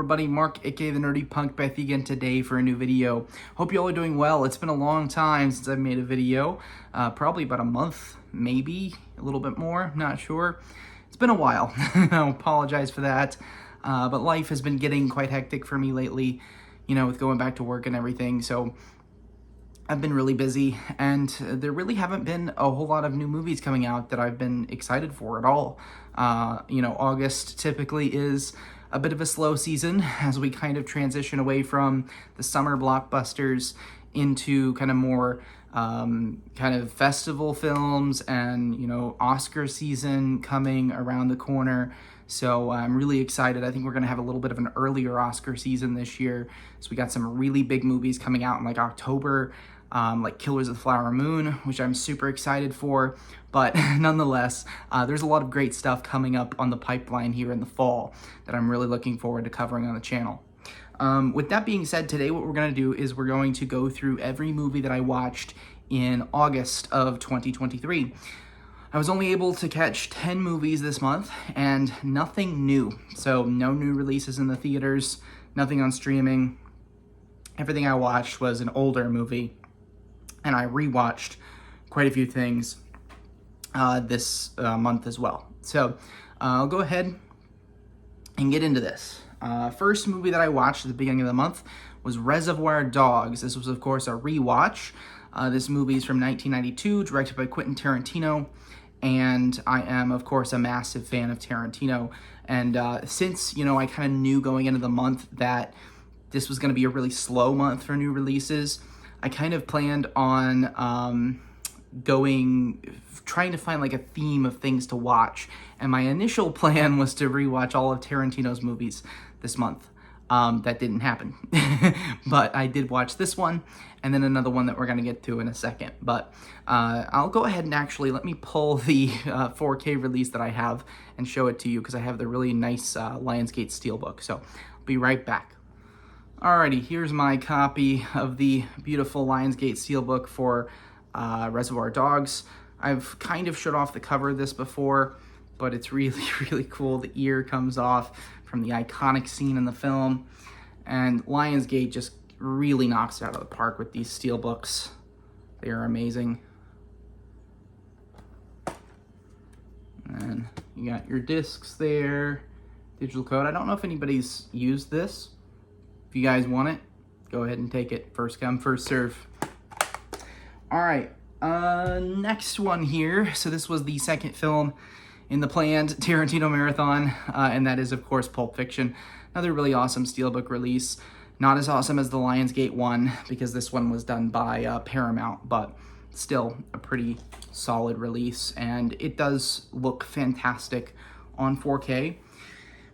everybody? Mark, aka the Nerdy Punk, back again today for a new video. Hope you all are doing well. It's been a long time since I've made a video, probably about a month, maybe a little bit more, not sure. It's been a while. I apologize for that, but life has been getting quite hectic for me lately, you know, with going back to work and everything, so I've been really busy, and there really haven't been a whole lot of new movies coming out that I've been excited for at all. You know, August typically is a bit of a slow season as we kind of transition away from the summer blockbusters into kind of more kind of festival films and, you know, Oscar season coming around the corner. So I'm really excited. I think we're going to have a little bit of an earlier Oscar season this year. So we got some really big movies coming out in like October, like Killers of the Flower Moon, which I'm super excited for. But nonetheless, there's a lot of great stuff coming up on the pipeline here in the fall that I'm really looking forward to covering on the channel. With that being said, today what we're going to do is we're going to go through every movie that I watched in August of 2023. I was only able to catch 10 movies this month and nothing new. So no new releases in the theaters, nothing on streaming. Everything I watched was an older movie, and I rewatched quite a few things this month as well. So I'll go ahead and get into this. First movie that I watched at the beginning of the month was Reservoir Dogs. This was, of course, a rewatch. This movie is from 1992, directed by Quentin Tarantino, and I am, of course, a massive fan of Tarantino. And since, you know, I kind of knew going into the month that this was going to be a really slow month for new releases, I kind of planned on trying to find like a theme of things to watch. And my initial plan was to rewatch all of Tarantino's movies this month. That didn't happen. But I did watch this one, and then another one that we're going to get to in a second. But I'll go ahead and actually let me pull the 4K release that I have and show it to you, because I have the really nice Lionsgate Steelbook. So I'll be right back. Alrighty, here's my copy of the beautiful Lionsgate Steelbook for Reservoir Dogs. I've kind of shut off the cover of this before, but it's really, really cool. The ear comes off from the iconic scene in the film, and Lionsgate just really knocks it out of the park with these steelbooks. They are amazing. And you got your discs there, digital code. I don't know if anybody's used this. If you guys want it, go ahead and take it. First come, first serve. All right, next one here. So this was the second film in the planned Tarantino marathon, and that is, of course, Pulp Fiction. Another really awesome Steelbook release. Not as awesome as the Lionsgate one, because this one was done by Paramount, but still a pretty solid release, and it does look fantastic on 4K.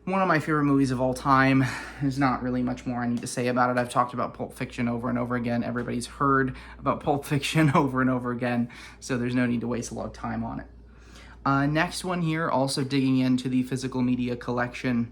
One of my favorite movies of all time. There's not really much more I need to say about it. I've talked about Pulp Fiction over and over again. Everybody's heard about Pulp Fiction over and over again, so there's no need to waste a lot of time on it. Next one here, also digging into the physical media collection,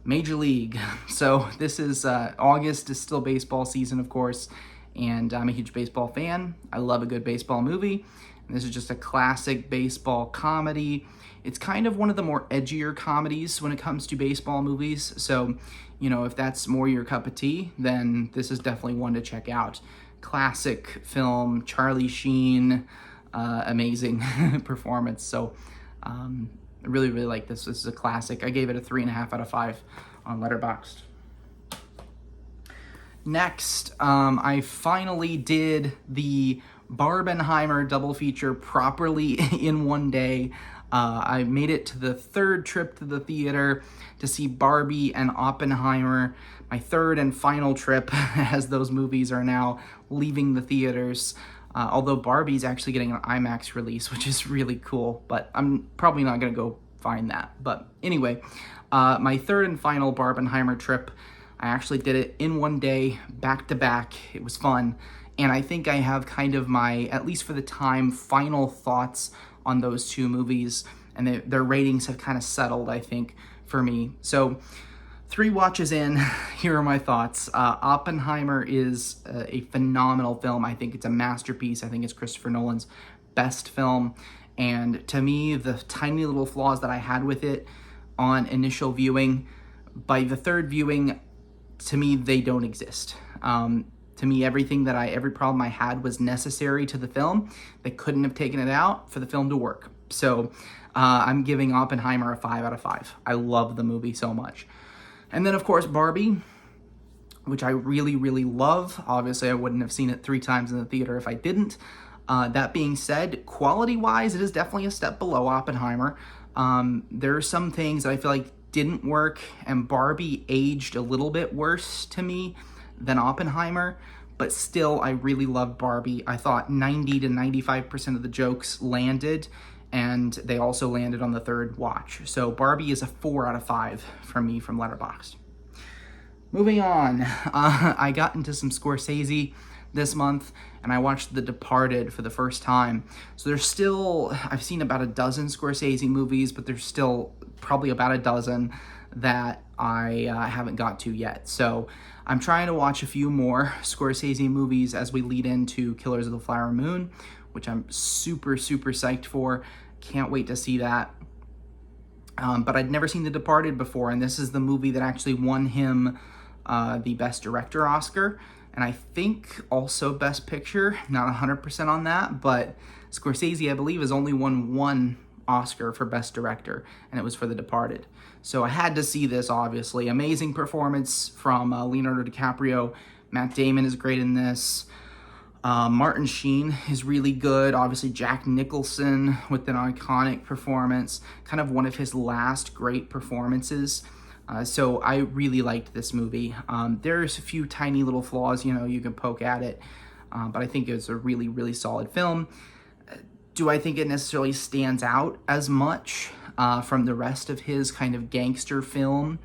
Major League. So this is, August is still baseball season, of course, and I'm a huge baseball fan. I love a good baseball movie. And this is just a classic baseball comedy. It's kind of one of the more edgier comedies when it comes to baseball movies. So, you know, if that's more your cup of tea, then this is definitely one to check out. Classic film, Charlie Sheen, amazing performance. So I really, really like this. This is a classic. I gave it a 3.5 out of 5 on Letterboxd. Next, I finally did the Barbenheimer double feature properly in one day. I made it to the third trip to the theater to see Barbie and Oppenheimer, my third and final trip, as those movies are now leaving the theaters. Although Barbie's actually getting an IMAX release, which is really cool, but I'm probably not going to go find that. But anyway, my third and final Barbenheimer trip, I actually did it in one day, back to back. It was fun. And I think I have kind of my, at least for the time, final thoughts on those two movies. And their ratings have kind of settled, I think, for me. So 3 watches in, here are my thoughts. Oppenheimer is a phenomenal film. I think it's a masterpiece. I think it's Christopher Nolan's best film. And to me, the tiny little flaws that I had with it on initial viewing by the third viewing, to me, they don't exist. To me, every problem I had was necessary to the film. They couldn't have taken it out for the film to work. So I'm giving Oppenheimer a 5 out of 5. I love the movie so much. And then, of course, Barbie, which I really, really love. Obviously, I wouldn't have seen it 3 times in the theater if I didn't. That being said, quality-wise, it is definitely a step below Oppenheimer. There are some things that I feel like didn't work, and Barbie aged a little bit worse to me than Oppenheimer, but still, I really loved Barbie. I thought 90 to 95% of the jokes landed, and they also landed on the third watch. So Barbie is a 4 out of 5 from me from Letterboxd. Moving on, I got into some Scorsese this month, and I watched The Departed for the first time. So there's still, I've seen about a dozen Scorsese movies, but there's still probably about a dozen that I haven't got to yet. So I'm trying to watch a few more Scorsese movies as we lead into Killers of the Flower Moon, which I'm super, super psyched for. Can't wait to see that. But I'd never seen The Departed before, and this is the movie that actually won him the Best Director Oscar, and I think also Best Picture. Not 100% on that, but Scorsese, I believe, has only won 1 Oscar for Best Director, and it was for The Departed. So I had to see this, obviously. Amazing performance from Leonardo DiCaprio. Matt Damon is great in this. Martin Sheen is really good. Obviously, Jack Nicholson with an iconic performance. Kind of one of his last great performances. So I really liked this movie. There's a few tiny little flaws, you can poke at it. But I think it's a really, really solid film. Do I think it necessarily stands out as much from the rest of his kind of gangster film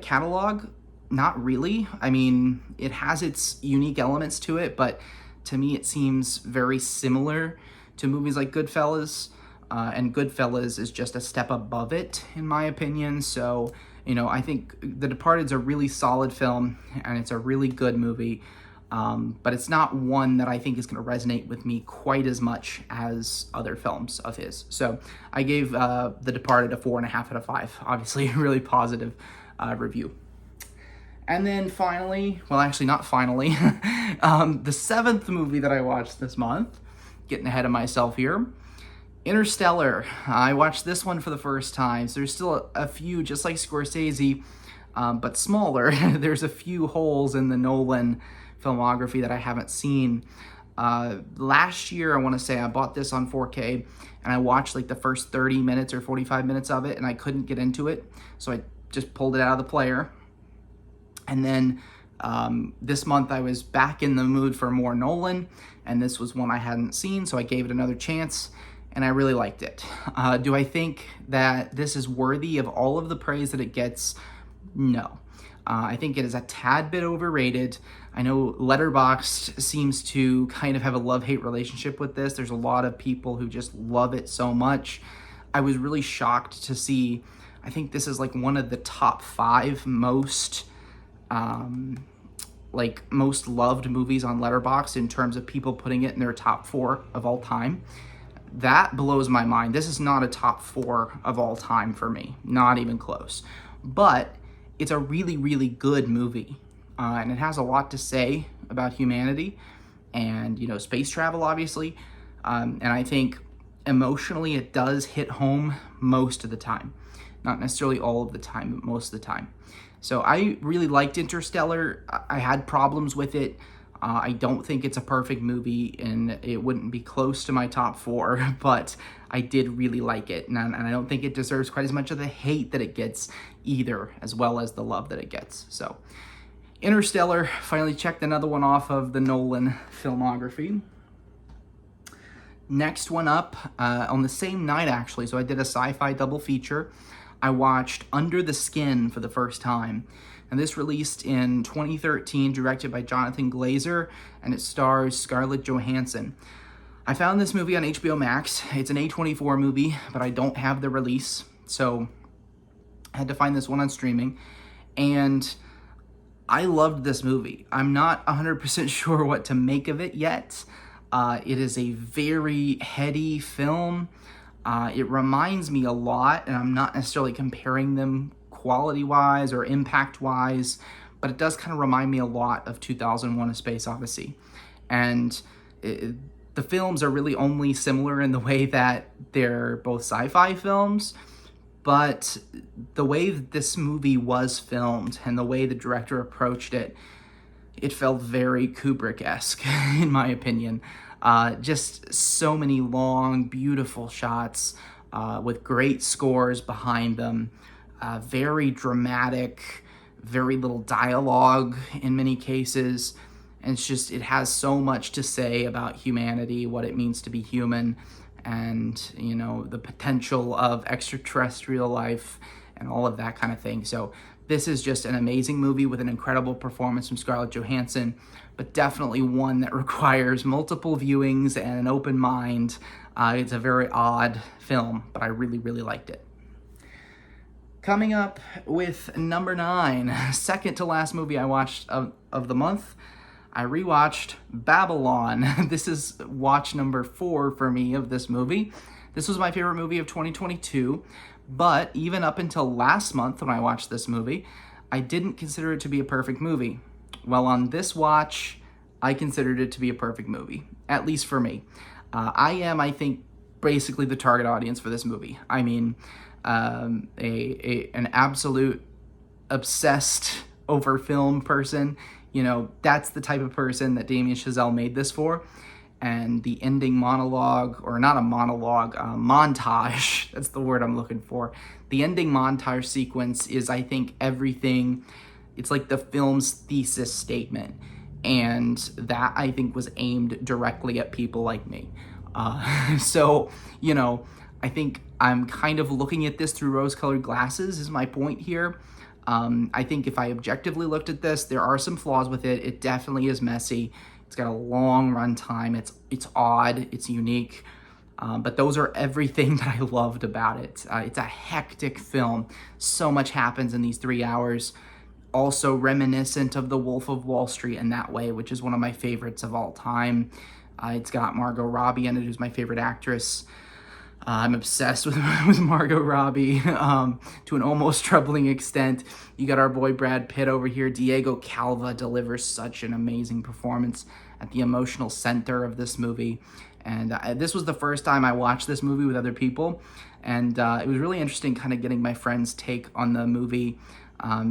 catalog? Not really. I mean, it has its unique elements to it, but to me it seems very similar to movies like Goodfellas, and Goodfellas is just a step above it, in my opinion. So, I think The Departed's a really solid film, and it's a really good movie, but it's not one that I think is going to resonate with me quite as much as other films of his. So I gave The Departed a 4.5 out of 5. Obviously, a really positive review. And then finally, well, actually not finally, the 7th movie that I watched this month, getting ahead of myself here, Interstellar. I watched this one for the first time. So there's still a few, just like Scorsese, but smaller. There's a few holes in the Nolan filmography that I haven't seen. Last year, I want to say I bought this on 4K, and I watched like the first 30 minutes or 45 minutes of it, and I couldn't get into it. So I just pulled it out of the player. And then this month I was back in the mood for more Nolan, and this was one I hadn't seen, so I gave it another chance, and I really liked it. Do I think that this is worthy of all of the praise that it gets? No. I think it is a tad bit overrated. I know Letterboxd seems to kind of have a love-hate relationship with this. There's a lot of people who just love it so much. I was really shocked to see, I think this is like one of the top 5 most loved movies on Letterboxd in terms of people putting it in their top 4 of all time. That blows my mind. This is not a top 4 of all time for me, not even close. But it's a really, really good movie, and it has a lot to say about humanity and, space travel, obviously. And I think emotionally it does hit home most of the time. Not necessarily all of the time, but most of the time. So I really liked Interstellar. I had problems with it. I don't think it's a perfect movie, and it wouldn't be close to my top 4, but I did really like it, and I don't think it deserves quite as much of the hate that it gets either, as well as the love that it gets. So Interstellar, finally checked another one off of the Nolan filmography. Next one up, on the same night actually, so I did a sci-fi double feature. I watched Under the Skin for the first time. And this released in 2013, directed by Jonathan Glazer, and it stars Scarlett Johansson. I found this movie on HBO Max. It's an A24 movie, but I don't have the release, so I had to find this one on streaming. And I loved this movie. I'm not 100% sure what to make of it yet. It is a very heady film. It reminds me a lot, and I'm not necessarily comparing them quality-wise or impact-wise, but it does kind of remind me a lot of 2001: A Space Odyssey. And the films are really only similar in the way that they're both sci-fi films, but the way that this movie was filmed and the way the director approached it, it felt very Kubrick-esque, in my opinion. Just so many long, beautiful shots with great scores behind them. Very dramatic, very little dialogue in many cases. And it's just, it has so much to say about humanity, what it means to be human, and, you know, the potential of extraterrestrial life and all of that kind of thing. So this is just an amazing movie with an incredible performance from Scarlett Johansson, but definitely one that requires multiple viewings and an open mind. It's a very odd film, but I really, really liked it. Coming up with number 9, second to last movie I watched of the month, I rewatched Babylon. This is watch number 4 for me of this movie. This was my favorite movie of 2022, but even up until last month when I watched this movie, I didn't consider it to be a perfect movie. Well, on this watch, I considered it to be a perfect movie, at least for me. I think, basically the target audience for this movie. I mean, an absolute obsessed over film person. You know, that's the type of person that Damien Chazelle made this for. And the ending monologue, or not a monologue, montage, that's the word I'm looking for. The ending montage sequence is, I think, everything. It's like the film's thesis statement. And that, I think, was aimed directly at people like me. So, you know, I think I'm kind of looking at this through rose-colored glasses is my point here. I think if I objectively looked at this, there are some flaws with it. It definitely is messy. It's got a long run time. It's odd. It's unique. But those are everything that I loved about it. It's a hectic film. So much happens in these 3 hours. Also reminiscent of The Wolf of Wall Street in that way, which is one of my favorites of all time. It's got Margot Robbie in it, who's my favorite actress. I'm obsessed with Margot Robbie to an almost troubling extent. You got our boy Brad Pitt over here. Diego Calva delivers such an amazing performance at the emotional center of this movie. And this was the first time I watched this movie with other people. And it was really interesting kind of getting my friends' take on the movie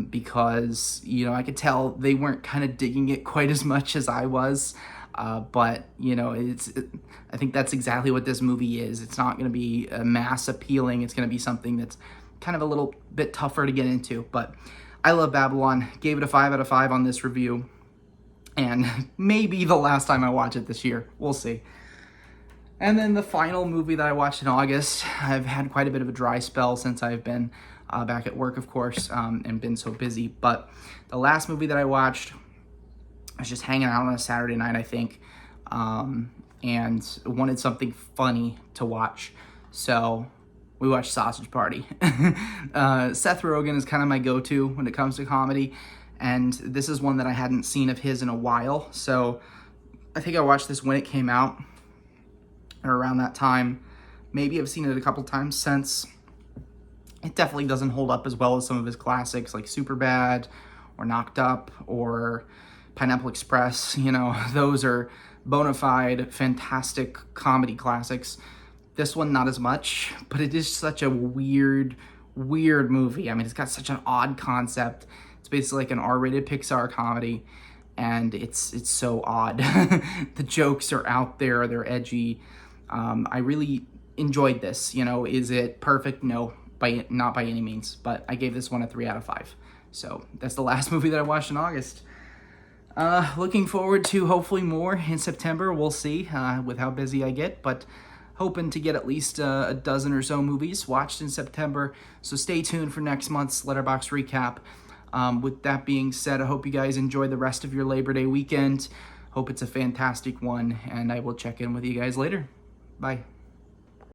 because, you know, I could tell they weren't kind of digging it quite as much as I was. But, you know, I think that's exactly what this movie is. It's not going to be mass appealing. It's going to be something that's kind of a little bit tougher to get into. But I love Babylon. Gave it a 5 out of 5 on this review. And maybe the last time I watch it this year. We'll see. And then the final movie that I watched in August. I've had quite a bit of a dry spell since I've been back at work, of course, and been so busy. But the last movie that I watched, I was just hanging out on a Saturday night, I think, and wanted something funny to watch. So we watched Sausage Party. Seth Rogen is kind of my go-to when it comes to comedy, and this is one that I hadn't seen of his in a while. So I think I watched this when it came out, or around that time. Maybe I've seen it a couple times since. It definitely doesn't hold up as well as some of his classics like Superbad or Knocked Up or Pineapple Express. You know, those are bona fide, fantastic comedy classics. This one, not as much, but it is such a weird movie. I mean, it's got such an odd concept. It's basically like an R-rated Pixar comedy, and it's so odd. The jokes are out there, they're edgy. I really enjoyed this. You know, is it perfect? No, not by any means, but I gave this one a 3 out of 5. So that's the last movie that I watched in August. Looking forward to hopefully more in September. We'll see with how busy I get, but hoping to get at least a dozen or so movies watched in September. So stay tuned for next month's Letterboxd recap. With that being said, I hope you guys enjoy the rest of your Labor Day weekend. Hope it's a fantastic one, and I will check in with you guys later. Bye.